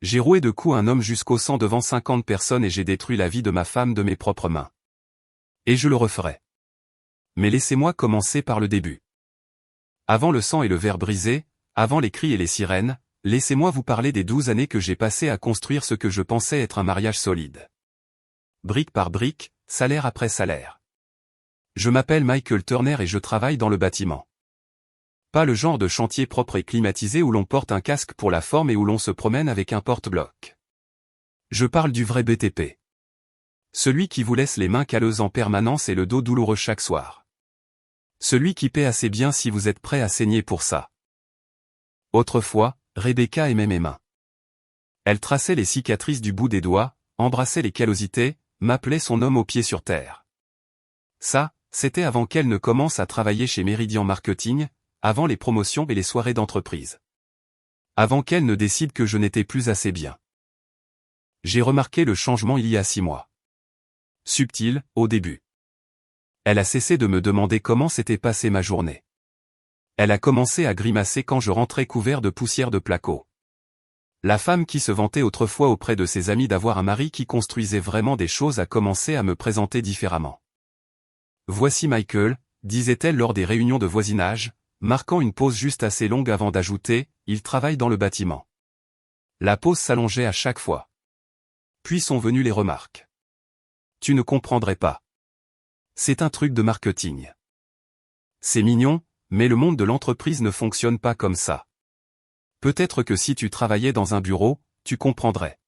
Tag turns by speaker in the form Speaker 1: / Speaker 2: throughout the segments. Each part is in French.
Speaker 1: J'ai roué de coups un homme jusqu'au sang devant 50 personnes et j'ai détruit la vie de ma femme de mes propres mains. Et je le referai. Mais laissez-moi commencer par le début. Avant le sang et le verre brisé, avant les cris et les sirènes, laissez-moi vous parler des 12 années que j'ai passées à construire ce que je pensais être un mariage solide. Brique par brique, salaire après salaire. Je m'appelle Michael Turner et je travaille dans le bâtiment. Pas le genre de chantier propre et climatisé où l'on porte un casque pour la forme et où l'on se promène avec un porte-bloc. Je parle du vrai BTP. Celui qui vous laisse les mains calleuses en permanence et le dos douloureux chaque soir. Celui qui paie assez bien si vous êtes prêt à saigner pour ça. Autrefois, Rebecca aimait mes mains. Elle traçait les cicatrices du bout des doigts, embrassait les callosités, m'appelait son homme aux pieds sur terre. Ça, c'était avant qu'elle ne commence à travailler chez Meridian Marketing, avant les promotions et les soirées d'entreprise. Avant qu'elle ne décide que je n'étais plus assez bien. J'ai remarqué le changement il y a 6 mois. Subtil, au début. Elle a cessé de me demander comment s'était passée ma journée. Elle a commencé à grimacer quand je rentrais couvert de poussière de placo. La femme qui se vantait autrefois auprès de ses amis d'avoir un mari qui construisait vraiment des choses a commencé à me présenter différemment. Voici Michael, disait-elle lors des réunions de voisinage, marquant une pause juste assez longue avant d'ajouter, il travaille dans le bâtiment. La pause s'allongeait à chaque fois. Puis sont venues les remarques. Tu ne comprendrais pas. C'est un truc de marketing. C'est mignon, mais le monde de l'entreprise ne fonctionne pas comme ça. Peut-être que si tu travaillais dans un bureau, tu comprendrais.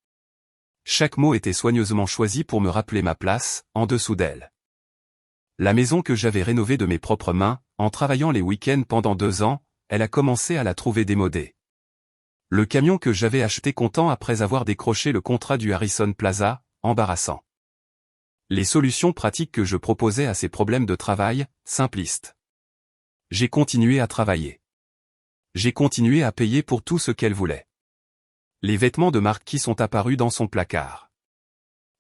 Speaker 1: Chaque mot était soigneusement choisi pour me rappeler ma place, en dessous d'elle. La maison que j'avais rénovée de mes propres mains, en travaillant les week-ends pendant 2 ans, elle a commencé à la trouver démodée. Le camion que j'avais acheté content après avoir décroché le contrat du Harrison Plaza, embarrassant. Les solutions pratiques que je proposais à ces problèmes de travail, simplistes. J'ai continué à travailler. J'ai continué à payer pour tout ce qu'elle voulait. Les vêtements de marque qui sont apparus dans son placard.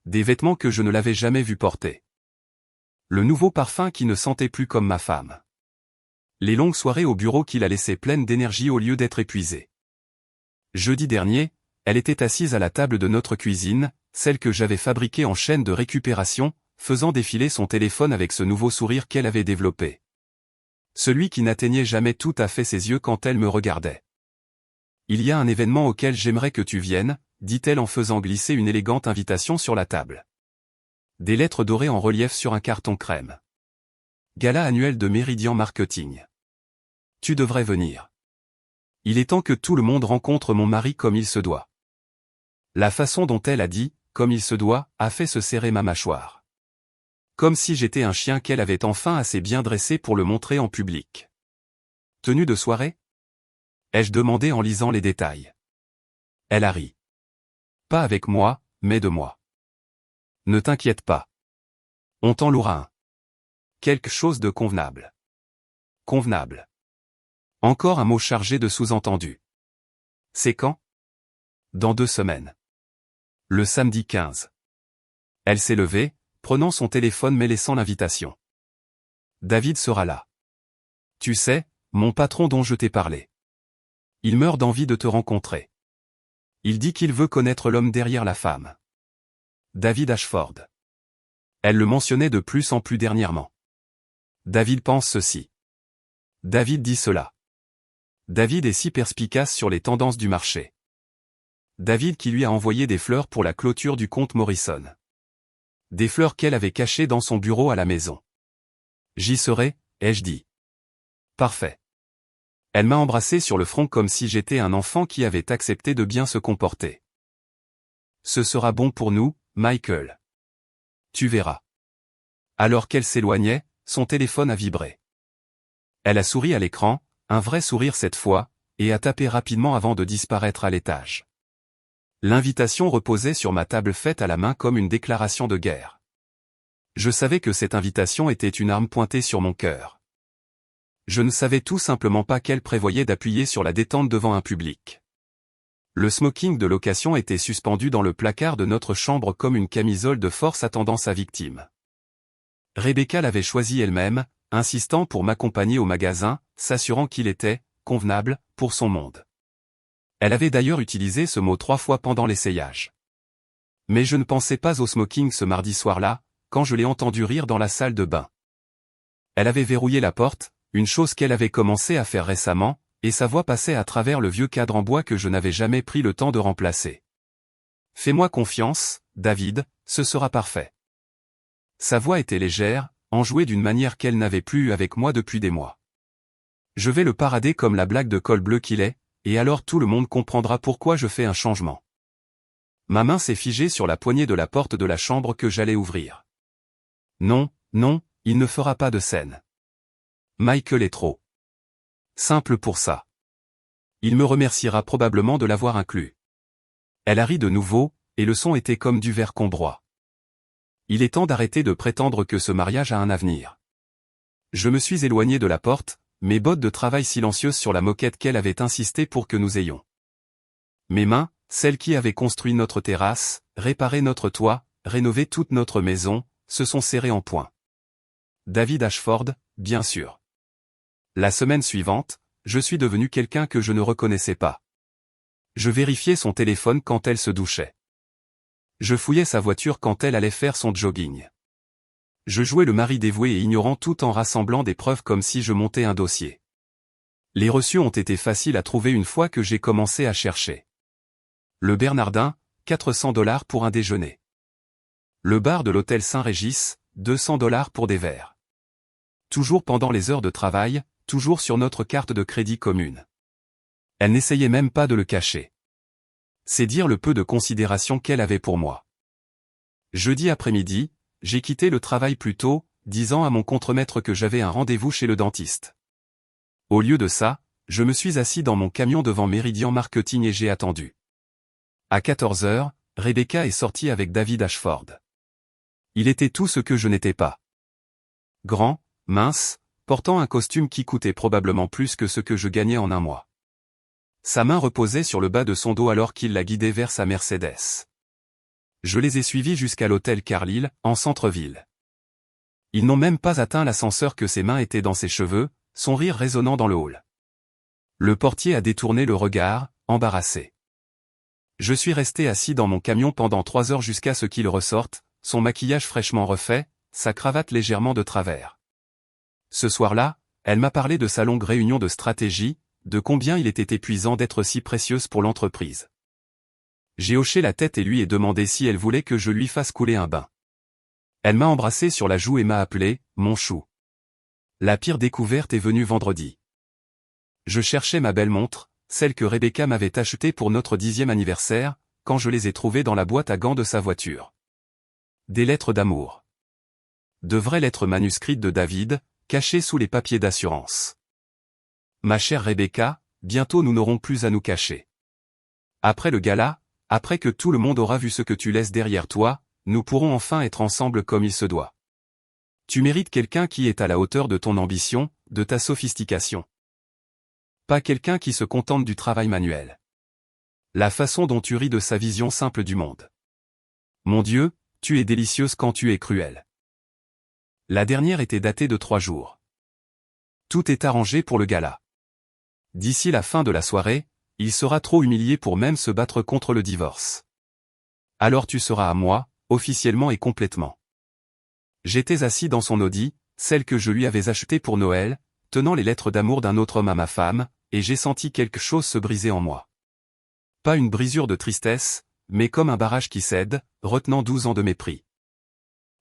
Speaker 1: Des vêtements que je ne l'avais jamais vu porter. Le nouveau parfum qui ne sentait plus comme ma femme. Les longues soirées au bureau qui la laissaient pleine d'énergie au lieu d'être épuisée. Jeudi dernier, elle était assise à la table de notre cuisine, celle que j'avais fabriquée en chaîne de récupération, faisant défiler son téléphone avec ce nouveau sourire qu'elle avait développé. Celui qui n'atteignait jamais tout à fait ses yeux quand elle me regardait. Il y a un événement auquel j'aimerais que tu viennes, dit-elle en faisant glisser une élégante invitation sur la table. Des lettres dorées en relief sur un carton crème. Gala annuel de Meridian Marketing. Tu devrais venir. Il est temps que tout le monde rencontre mon mari comme il se doit. La façon dont elle a dit, comme il se doit, a fait se serrer ma mâchoire. Comme si j'étais un chien qu'elle avait enfin assez bien dressé pour le montrer en public. Tenue de soirée ? Ai-je demandé en lisant les détails. Elle a ri. Pas avec moi, mais de moi. Ne t'inquiète pas. On t'en louera un. Quelque chose de convenable. Convenable. Encore un mot chargé de sous-entendu. C'est quand ? Dans 2 semaines. Le samedi 15. Elle s'est levée, prenant son téléphone mais laissant l'invitation. David sera là. Tu sais, mon patron dont je t'ai parlé. Il meurt d'envie de te rencontrer. Il dit qu'il veut connaître l'homme derrière la femme. David Ashford. Elle le mentionnait de plus en plus dernièrement. David pense ceci. David dit cela. David est si perspicace sur les tendances du marché. David qui lui a envoyé des fleurs pour la clôture du compte Morrison. Des fleurs qu'elle avait cachées dans son bureau à la maison. J'y serai, ai-je dit. Parfait. Elle m'a embrassé sur le front comme si j'étais un enfant qui avait accepté de bien se comporter. Ce sera bon pour nous, Michael. Tu verras. Alors qu'elle s'éloignait, son téléphone a vibré. Elle a souri à l'écran, un vrai sourire cette fois, et a tapé rapidement avant de disparaître à l'étage. L'invitation reposait sur ma table faite à la main comme une déclaration de guerre. Je savais que cette invitation était une arme pointée sur mon cœur. Je ne savais tout simplement pas qu'elle prévoyait d'appuyer sur la détente devant un public. Le smoking de location était suspendu dans le placard de notre chambre comme une camisole de force attendant sa victime. Rebecca l'avait choisi elle-même, insistant pour m'accompagner au magasin, s'assurant qu'il était convenable pour son monde. Elle avait d'ailleurs utilisé ce mot 3 fois pendant l'essayage. Mais je ne pensais pas au smoking ce mardi soir-là, quand je l'ai entendu rire dans la salle de bain. Elle avait verrouillé la porte, une chose qu'elle avait commencé à faire récemment, et sa voix passait à travers le vieux cadre en bois que je n'avais jamais pris le temps de remplacer. « Fais-moi confiance, David, ce sera parfait. » Sa voix était légère, enjouée d'une manière qu'elle n'avait plus eue avec moi depuis des mois. Je vais le parader comme la blague de col bleu qu'il est, et alors tout le monde comprendra pourquoi je fais un changement. Ma main s'est figée sur la poignée de la porte de la chambre que j'allais ouvrir. Non, non, il ne fera pas de scène. Michael est trop simple pour ça. Il me remerciera probablement de l'avoir inclus. Elle a ri de nouveau, et le son était comme du verre qu'on broie. Il est temps d'arrêter de prétendre que ce mariage a un avenir. Je me suis éloigné de la porte, mes bottes de travail silencieuses sur la moquette qu'elle avait insisté pour que nous ayons. Mes mains, celles qui avaient construit notre terrasse, réparé notre toit, rénové toute notre maison, se sont serrées en poing. David Ashford, bien sûr. La semaine suivante, je suis devenu quelqu'un que je ne reconnaissais pas. Je vérifiais son téléphone quand elle se douchait. Je fouillais sa voiture quand elle allait faire son jogging. Je jouais le mari dévoué et ignorant tout en rassemblant des preuves comme si je montais un dossier. Les reçus ont été faciles à trouver une fois que j'ai commencé à chercher. Le Bernardin, 400 $ pour un déjeuner. Le bar de l'hôtel Saint-Régis, 200 $ pour des verres. Toujours pendant les heures de travail, toujours sur notre carte de crédit commune. Elle n'essayait même pas de le cacher. C'est dire le peu de considération qu'elle avait pour moi. Jeudi après-midi, j'ai quitté le travail plus tôt, disant à mon contremaître que j'avais un rendez-vous chez le dentiste. Au lieu de ça, je me suis assis dans mon camion devant Meridian Marketing et j'ai attendu. À 14 h, Rebecca est sortie avec David Ashford. Il était tout ce que je n'étais pas. Grand, mince, portant un costume qui coûtait probablement plus que ce que je gagnais en un mois. Sa main reposait sur le bas de son dos alors qu'il la guidait vers sa Mercedes. Je les ai suivis jusqu'à l'hôtel Carlyle, en centre-ville. Ils n'ont même pas atteint l'ascenseur que ses mains étaient dans ses cheveux, son rire résonnant dans le hall. Le portier a détourné le regard, embarrassé. Je suis resté assis dans mon camion pendant 3 heures jusqu'à ce qu'il ressorte, son maquillage fraîchement refait, sa cravate légèrement de travers. Ce soir-là, elle m'a parlé de sa longue réunion de stratégie, de combien il était épuisant d'être si précieuse pour l'entreprise. J'ai hoché la tête et lui ai demandé si elle voulait que je lui fasse couler un bain. Elle m'a embrassé sur la joue et m'a appelé « mon chou ». La pire découverte est venue vendredi. Je cherchais ma belle montre, celle que Rebecca m'avait achetée pour notre 10e anniversaire, quand je les ai trouvées dans la boîte à gants de sa voiture. Des lettres d'amour. De vraies lettres manuscrites de David, cachées sous les papiers d'assurance. Ma chère Rebecca, bientôt nous n'aurons plus à nous cacher. Après le gala, après que tout le monde aura vu ce que tu laisses derrière toi, nous pourrons enfin être ensemble comme il se doit. Tu mérites quelqu'un qui est à la hauteur de ton ambition, de ta sophistication. Pas quelqu'un qui se contente du travail manuel. La façon dont tu ris de sa vision simple du monde. Mon Dieu, tu es délicieuse quand tu es cruelle. La dernière était datée de 3 jours. Tout est arrangé pour le gala. D'ici la fin de la soirée, il sera trop humilié pour même se battre contre le divorce. Alors tu seras à moi, officiellement et complètement. J'étais assis dans son Audi, celle que je lui avais achetée pour Noël, tenant les lettres d'amour d'un autre homme à ma femme, et j'ai senti quelque chose se briser en moi. Pas une brisure de tristesse, mais comme un barrage qui cède, retenant 12 ans de mépris.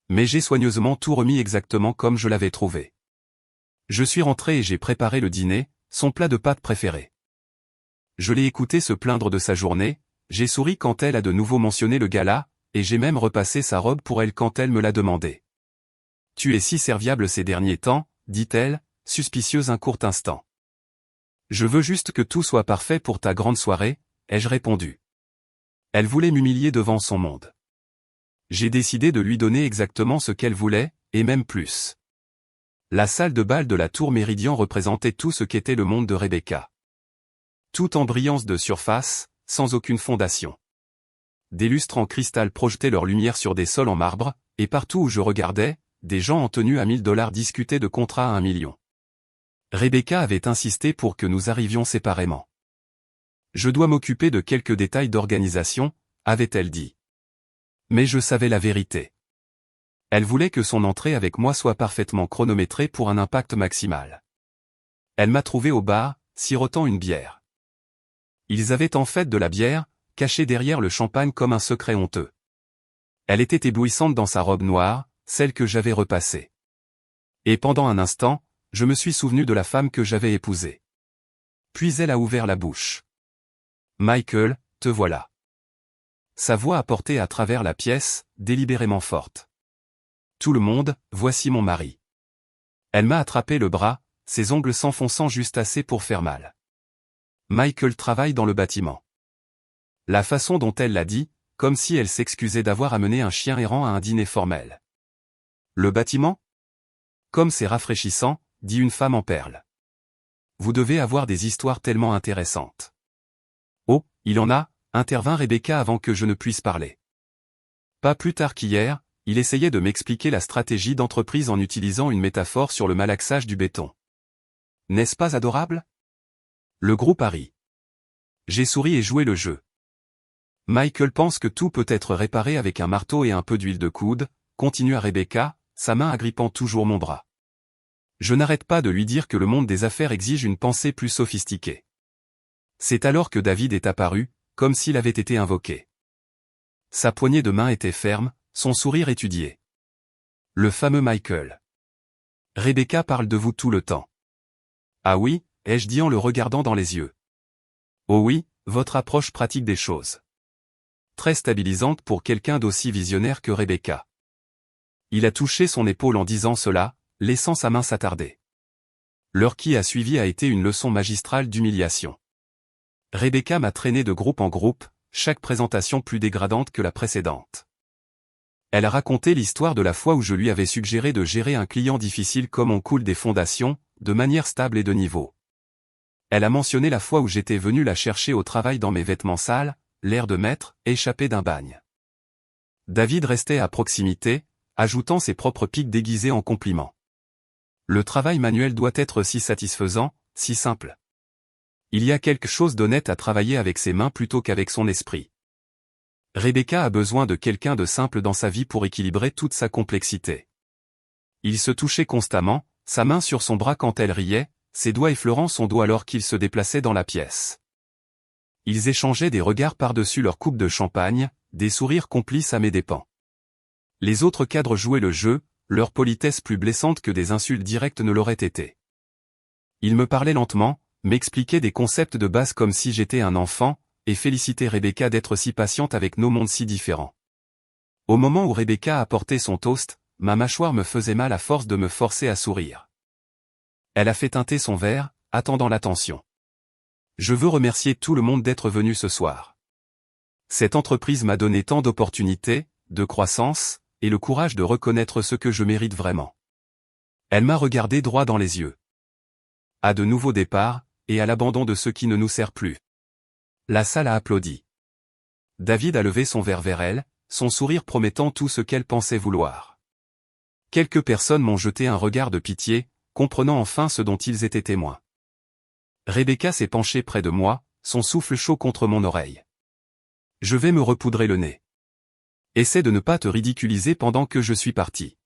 Speaker 1: Mais j'ai soigneusement tout remis exactement comme je l'avais trouvé. Je suis rentré et j'ai préparé le dîner, son plat de pâtes préféré. Je l'ai écouté se plaindre de sa journée, j'ai souri quand elle a de nouveau mentionné le gala, et j'ai même repassé sa robe pour elle quand elle me l'a demandé. « Tu es si serviable ces derniers temps, dit-elle, suspicieuse un court instant. « Je veux juste que tout soit parfait pour ta grande soirée, ai-je répondu. Elle voulait m'humilier devant son monde. J'ai décidé de lui donner exactement ce qu'elle voulait, et même plus. La salle de bal de la tour Méridian représentait tout ce qu'était le monde de Rebecca. Tout en brillance de surface, sans aucune fondation. Des lustres en cristal projetaient leur lumière sur des sols en marbre, et partout où je regardais, des gens en tenue à 1000 $ discutaient de contrats à 1 million. Rebecca avait insisté pour que nous arrivions séparément. Je dois m'occuper de quelques détails d'organisation, avait-elle dit. Mais je savais la vérité. Elle voulait que son entrée avec moi soit parfaitement chronométrée pour un impact maximal. Elle m'a trouvé au bar, sirotant une bière. Ils avaient en fait de la bière, cachée derrière le champagne comme un secret honteux. Elle était éblouissante dans sa robe noire, celle que j'avais repassée. Et pendant un instant, je me suis souvenu de la femme que j'avais épousée. Puis elle a ouvert la bouche. Michael, te voilà. Sa voix a porté à travers la pièce, délibérément forte. Tout le monde, voici mon mari. Elle m'a attrapé le bras, ses ongles s'enfonçant juste assez pour faire mal. Michael travaille dans le bâtiment. La façon dont elle l'a dit, comme si elle s'excusait d'avoir amené un chien errant à un dîner formel. Le bâtiment? Comme c'est rafraîchissant, dit une femme en perles. Vous devez avoir des histoires tellement intéressantes. Oh, il en a, intervint Rebecca avant que je ne puisse parler. Pas plus tard qu'hier, il essayait de m'expliquer la stratégie d'entreprise en utilisant une métaphore sur le malaxage du béton. N'est-ce pas adorable? Le groupe a ri. J'ai souri et joué le jeu. Michael pense que tout peut être réparé avec un marteau et un peu d'huile de coude, continua Rebecca, sa main agrippant toujours mon bras. Je n'arrête pas de lui dire que le monde des affaires exige une pensée plus sophistiquée. C'est alors que David est apparu, comme s'il avait été invoqué. Sa poignée de main était ferme, son sourire étudié. Le fameux Michael. Rebecca parle de vous tout le temps. Ah oui, ai-je dit en le regardant dans les yeux. Oh oui, votre approche pratique des choses. Très stabilisante pour quelqu'un d'aussi visionnaire que Rebecca. Il a touché son épaule en disant cela, laissant sa main s'attarder. L'heure qui a suivi a été une leçon magistrale d'humiliation. Rebecca m'a traîné de groupe en groupe, chaque présentation plus dégradante que la précédente. Elle a raconté l'histoire de la fois où je lui avais suggéré de gérer un client difficile comme on coule des fondations, de manière stable et de niveau. Elle a mentionné la fois où j'étais venu la chercher au travail dans mes vêtements sales, l'air de maître, échappé d'un bagne. David restait à proximité, ajoutant ses propres pics déguisés en compliments. Le travail manuel doit être si satisfaisant, si simple. Il y a quelque chose d'honnête à travailler avec ses mains plutôt qu'avec son esprit. Rebecca a besoin de quelqu'un de simple dans sa vie pour équilibrer toute sa complexité. Il se touchait constamment, sa main sur son bras quand elle riait, ses doigts effleurant son dos alors qu'il se déplaçait dans la pièce. Ils échangeaient des regards par-dessus leur coupe de champagne, des sourires complices à mes dépens. Les autres cadres jouaient le jeu, leur politesse plus blessante que des insultes directes ne l'auraient été. Ils me parlaient lentement, m'expliquaient des concepts de base comme si j'étais un enfant, et félicitaient Rebecca d'être si patiente avec nos mondes si différents. Au moment où Rebecca apportait son toast, ma mâchoire me faisait mal à force de me forcer à sourire. Elle a fait teinter son verre, attendant l'attention. Je veux remercier tout le monde d'être venu ce soir. Cette entreprise m'a donné tant d'opportunités, de croissance, et le courage de reconnaître ce que je mérite vraiment. Elle m'a regardé droit dans les yeux. À de nouveaux départs, et à l'abandon de ce qui ne nous sert plus. La salle a applaudi. David a levé son verre vers elle, son sourire promettant tout ce qu'elle pensait vouloir. Quelques personnes m'ont jeté un regard de pitié, comprenant enfin ce dont ils étaient témoins. Rebecca s'est penchée près de moi, son souffle chaud contre mon oreille. Je vais me repoudrer le nez. Essaie de ne pas te ridiculiser pendant que je suis parti.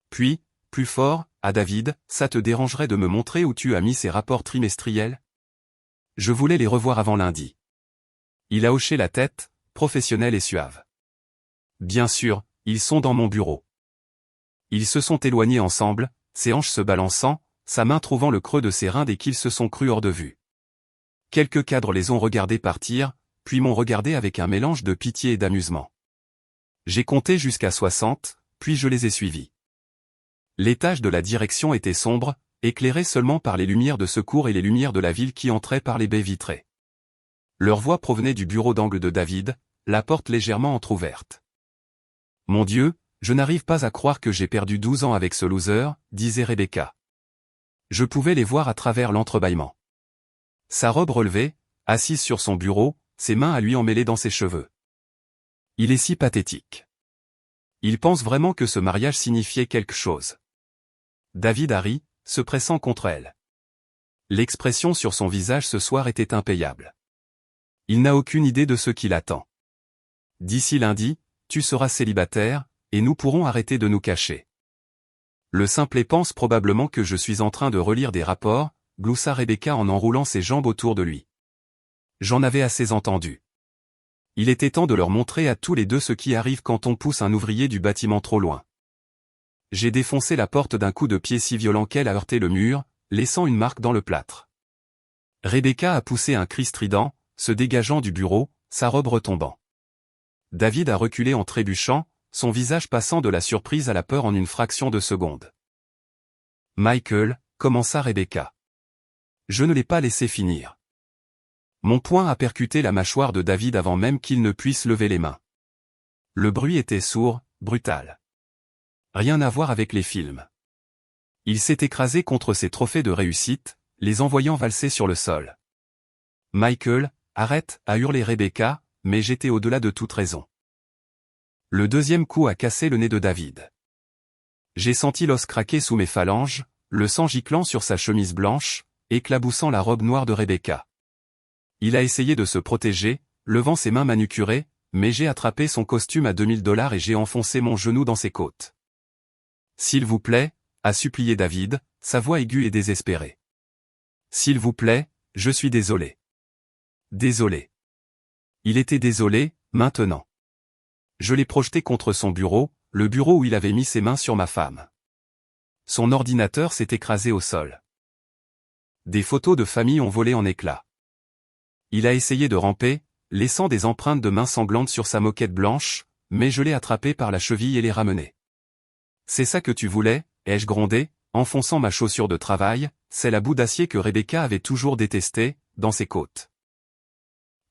Speaker 1: Puis, plus fort, à David, ça te dérangerait de me montrer où tu as mis ces rapports trimestriels? Je voulais les revoir avant lundi. Il a hoché la tête, professionnel et suave. Bien sûr, ils sont dans mon bureau. Ils se sont éloignés ensemble, ses hanches se balançant, sa main trouvant le creux de ses reins dès qu'ils se sont crus hors de vue. Quelques cadres les ont regardés partir, puis m'ont regardé avec un mélange de pitié et d'amusement. J'ai compté jusqu'à 60, puis je les ai suivis. L'étage de la direction était sombre, éclairé seulement par les lumières de secours et les lumières de la ville qui entraient par les baies vitrées. Leur voix provenait du bureau d'angle de David, la porte légèrement entr'ouverte. « Mon Dieu, je n'arrive pas à croire que j'ai perdu 12 ans avec ce loser, » disait Rebecca. Je pouvais les voir à travers l'entrebâillement. Sa robe relevée, assise sur son bureau, ses mains à lui emmêlées dans ses cheveux. Il est si pathétique. Il pense vraiment que ce mariage signifiait quelque chose. David a ri, se pressant contre elle. L'expression sur son visage ce soir était impayable. Il n'a aucune idée de ce qui l'attend. D'ici lundi, tu seras célibataire, et nous pourrons arrêter de nous cacher. Le simplet pense probablement que je suis en train de relire des rapports, gloussa Rebecca en enroulant ses jambes autour de lui. J'en avais assez entendu. Il était temps de leur montrer à tous les deux ce qui arrive quand on pousse un ouvrier du bâtiment trop loin. J'ai défoncé la porte d'un coup de pied si violent qu'elle a heurté le mur, laissant une marque dans le plâtre. Rebecca a poussé un cri strident, se dégageant du bureau, sa robe retombant. David a reculé en trébuchant, son visage passant de la surprise à la peur en une fraction de seconde. « Michael » commença Rebecca. Je ne l'ai pas laissé finir. Mon poing a percuté la mâchoire de David avant même qu'il ne puisse lever les mains. Le bruit était sourd, brutal. Rien à voir avec les films. Il s'est écrasé contre ses trophées de réussite, les envoyant valser sur le sol. « Michael, arrête » a hurlé Rebecca, mais j'étais au-delà de toute raison. Le deuxième coup a cassé le nez de David. J'ai senti l'os craquer sous mes phalanges, le sang giclant sur sa chemise blanche, éclaboussant la robe noire de Rebecca. Il a essayé de se protéger, levant ses mains manucurées, mais j'ai attrapé son costume à $2000 et j'ai enfoncé mon genou dans ses côtes. « S'il vous plaît » a supplié David, sa voix aiguë et désespérée. « S'il vous plaît, je suis désolé. » Désolé. Il était désolé, maintenant. Je l'ai projeté contre son bureau, le bureau où il avait mis ses mains sur ma femme. Son ordinateur s'est écrasé au sol. Des photos de famille ont volé en éclats. Il a essayé de ramper, laissant des empreintes de mains sanglantes sur sa moquette blanche, mais je l'ai attrapé par la cheville et l'ai ramené. « C'est ça que tu voulais » ai-je grondé, enfonçant ma chaussure de travail, celle à bout d'acier que Rebecca avait toujours détestée, dans ses côtes.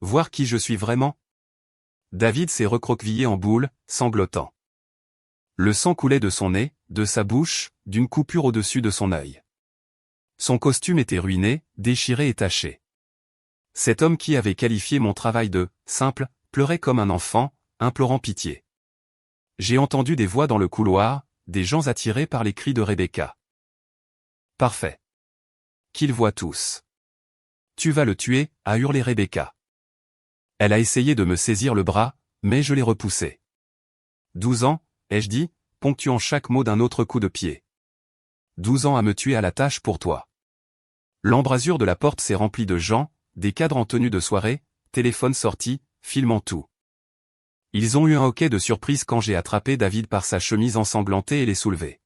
Speaker 1: Voir qui je suis vraiment ? David s'est recroquevillé en boule, sanglotant. Le sang coulait de son nez, de sa bouche, d'une coupure au-dessus de son œil. Son costume était ruiné, déchiré et taché. Cet homme qui avait qualifié mon travail de « simple » pleurait comme un enfant, implorant pitié. J'ai entendu des voix dans le couloir, des gens attirés par les cris de Rebecca. Parfait. Qu'ils voient tous. Tu vas le tuer, a hurlé Rebecca. Elle a essayé de me saisir le bras, mais je l'ai repoussé. 12 ans, ai-je dit, ponctuant chaque mot d'un autre coup de pied. 12 ans à me tuer à la tâche pour toi. L'embrasure de la porte s'est remplie de gens, des cadres en tenue de soirée, téléphones sortis, filmant tout. Ils ont eu un hoquet de surprise quand j'ai attrapé David par sa chemise ensanglantée et l'ai soulevé.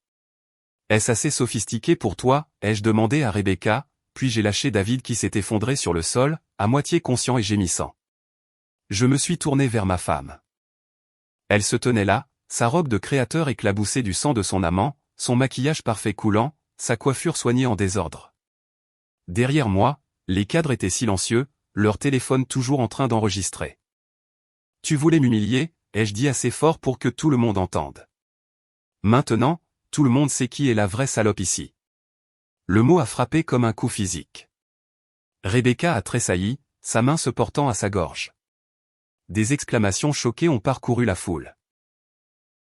Speaker 1: Est-ce assez sophistiqué pour toi, ai-je demandé à Rebecca, puis j'ai lâché David qui s'est effondré sur le sol, à moitié conscient et gémissant. Je me suis tourné vers ma femme. Elle se tenait là, sa robe de créateur éclaboussée du sang de son amant, son maquillage parfait coulant, sa coiffure soignée en désordre. Derrière moi, les cadres étaient silencieux, leur téléphone toujours en train d'enregistrer. « Tu voulais m'humilier » ai-je dit assez fort pour que tout le monde entende. Maintenant, tout le monde sait qui est la vraie salope ici. Le mot a frappé comme un coup physique. Rebecca a tressailli, sa main se portant à sa gorge. Des exclamations choquées ont parcouru la foule.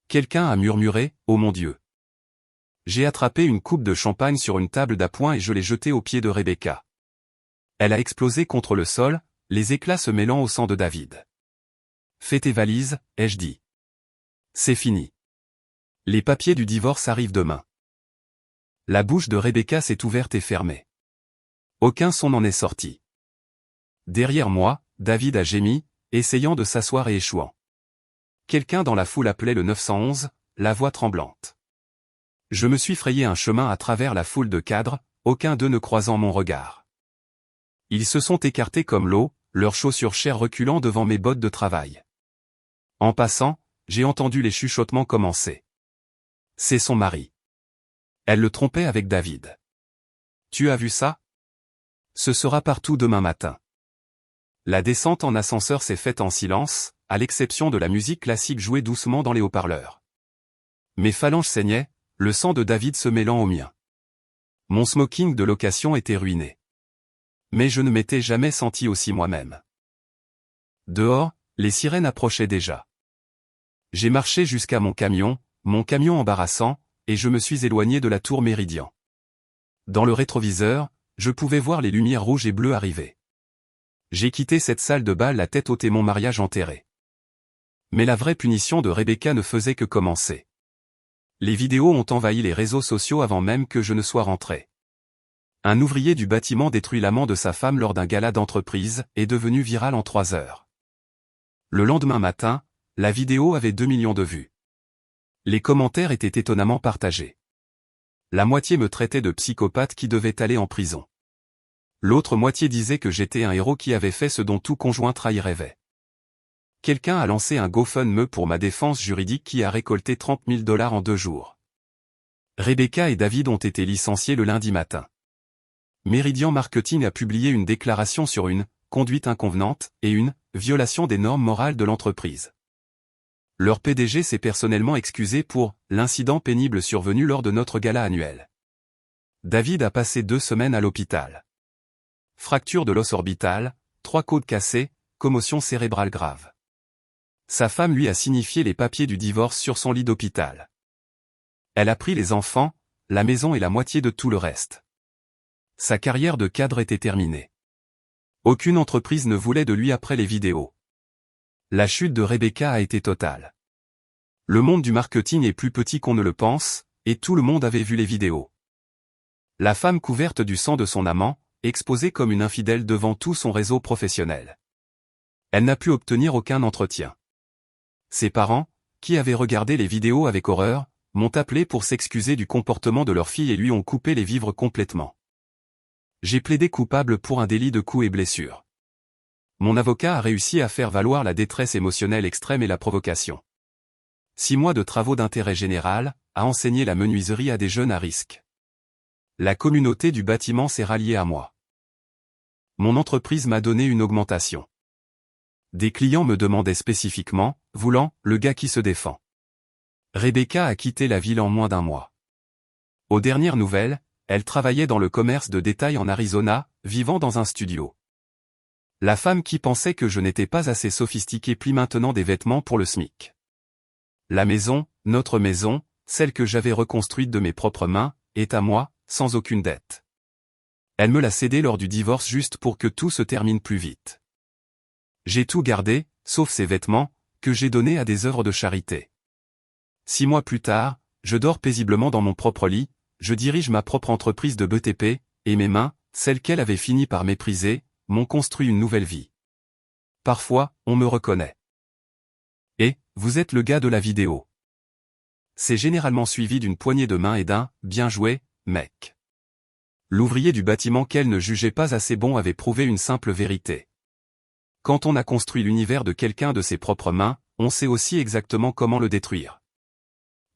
Speaker 1: Quelqu'un a murmuré « Oh mon Dieu !» J'ai attrapé une coupe de champagne sur une table d'appoint et je l'ai jetée aux pieds de Rebecca. Elle a explosé contre le sol, les éclats se mêlant au sang de David. « Fais tes valises » ai-je dit. C'est fini. Les papiers du divorce arrivent demain. La bouche de Rebecca s'est ouverte et fermée. Aucun son n'en est sorti. Derrière moi, David a gémi, essayant de s'asseoir et échouant. Quelqu'un dans la foule appelait le 911, la voix tremblante. Je me suis frayé un chemin à travers la foule de cadres, aucun d'eux ne croisant mon regard. Ils se sont écartés comme l'eau, leurs chaussures chères reculant devant mes bottes de travail. En passant, j'ai entendu les chuchotements commencer. C'est son mari. Elle le trompait avec David. Tu as vu ça ? Ce sera partout demain matin. La descente en ascenseur s'est faite en silence, à l'exception de la musique classique jouée doucement dans les haut-parleurs. Mes phalanges saignaient, le sang de David se mêlant au mien. Mon smoking de location était ruiné. Mais je ne m'étais jamais senti aussi moi-même. Dehors, les sirènes approchaient déjà. J'ai marché jusqu'à mon camion embarrassant, et je me suis éloigné de la tour Méridien. Dans le rétroviseur, je pouvais voir les lumières rouges et bleues arriver. J'ai quitté cette salle de bal la tête haute et mon mariage enterré. Mais la vraie punition de Rebecca ne faisait que commencer. Les vidéos ont envahi les réseaux sociaux avant même que je ne sois rentré. Un ouvrier du bâtiment détruit l'amant de sa femme lors d'un gala d'entreprise est devenu viral en 3 heures. Le lendemain matin, la vidéo avait 2 millions de vues. Les commentaires étaient étonnamment partagés. La moitié me traitait de psychopathe qui devait aller en prison. L'autre moitié disait que j'étais un héros qui avait fait ce dont tout conjoint trahi rêvait. Quelqu'un a lancé un GoFundMe pour ma défense juridique qui a récolté 30 000 $ en 2 jours. Rebecca et David ont été licenciés le lundi matin. Meridian Marketing a publié une déclaration sur une « conduite inconvenante » et une « violation des normes morales de l'entreprise ». Leur PDG s'est personnellement excusé pour « l'incident pénible survenu lors de notre gala annuel ». David a passé 2 semaines à l'hôpital. Fracture de l'os orbital, 3 côtes cassées, commotion cérébrale grave. Sa femme lui a signifié les papiers du divorce sur son lit d'hôpital. Elle a pris les enfants, la maison et la moitié de tout le reste. Sa carrière de cadre était terminée. Aucune entreprise ne voulait de lui après les vidéos. La chute de Rebecca a été totale. Le monde du marketing est plus petit qu'on ne le pense, et tout le monde avait vu les vidéos. La femme couverte du sang de son amant, exposée comme une infidèle devant tout son réseau professionnel. Elle n'a pu obtenir aucun entretien. Ses parents, qui avaient regardé les vidéos avec horreur, m'ont appelé pour s'excuser du comportement de leur fille et lui ont coupé les vivres complètement. J'ai plaidé coupable pour un délit de coups et blessures. Mon avocat a réussi à faire valoir la détresse émotionnelle extrême et la provocation. 6 mois de travaux d'intérêt général, à enseigner la menuiserie à des jeunes à risque. La communauté du bâtiment s'est ralliée à moi. Mon entreprise m'a donné une augmentation. Des clients me demandaient spécifiquement, voulant, le gars qui se défend. Rebecca a quitté la ville en moins d'1 mois. Aux dernières nouvelles, elle travaillait dans le commerce de détail en Arizona, vivant dans un studio. La femme qui pensait que je n'étais pas assez sophistiqué plie maintenant des vêtements pour le SMIC. La maison, notre maison, celle que j'avais reconstruite de mes propres mains, est à moi, sans aucune dette. Elle me l'a cédée lors du divorce juste pour que tout se termine plus vite. J'ai tout gardé, sauf ces vêtements, que j'ai donnés à des œuvres de charité. 6 mois plus tard, je dors paisiblement dans mon propre lit, je dirige ma propre entreprise de BTP, et mes mains, celles qu'elle avait fini par mépriser, m'ont construit une nouvelle vie. Parfois, on me reconnaît. Et, vous êtes le gars de la vidéo. C'est généralement suivi d'une poignée de main et d'un « bien joué, mec ». L'ouvrier du bâtiment qu'elle ne jugeait pas assez bon avait prouvé une simple vérité. Quand on a construit l'univers de quelqu'un de ses propres mains, on sait aussi exactement comment le détruire.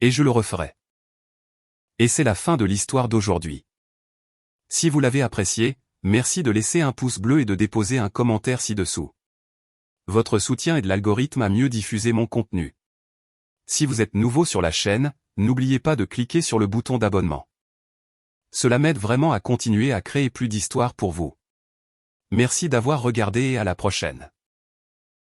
Speaker 1: Et je le referai. Et c'est la fin de l'histoire d'aujourd'hui. Si vous l'avez apprécié, merci de laisser un pouce bleu et de déposer un commentaire ci-dessous. Votre soutien aide l'algorithme à mieux diffuser mon contenu. Si vous êtes nouveau sur la chaîne, n'oubliez pas de cliquer sur le bouton d'abonnement. Cela m'aide vraiment à continuer à créer plus d'histoires pour vous. Merci d'avoir regardé et à la prochaine.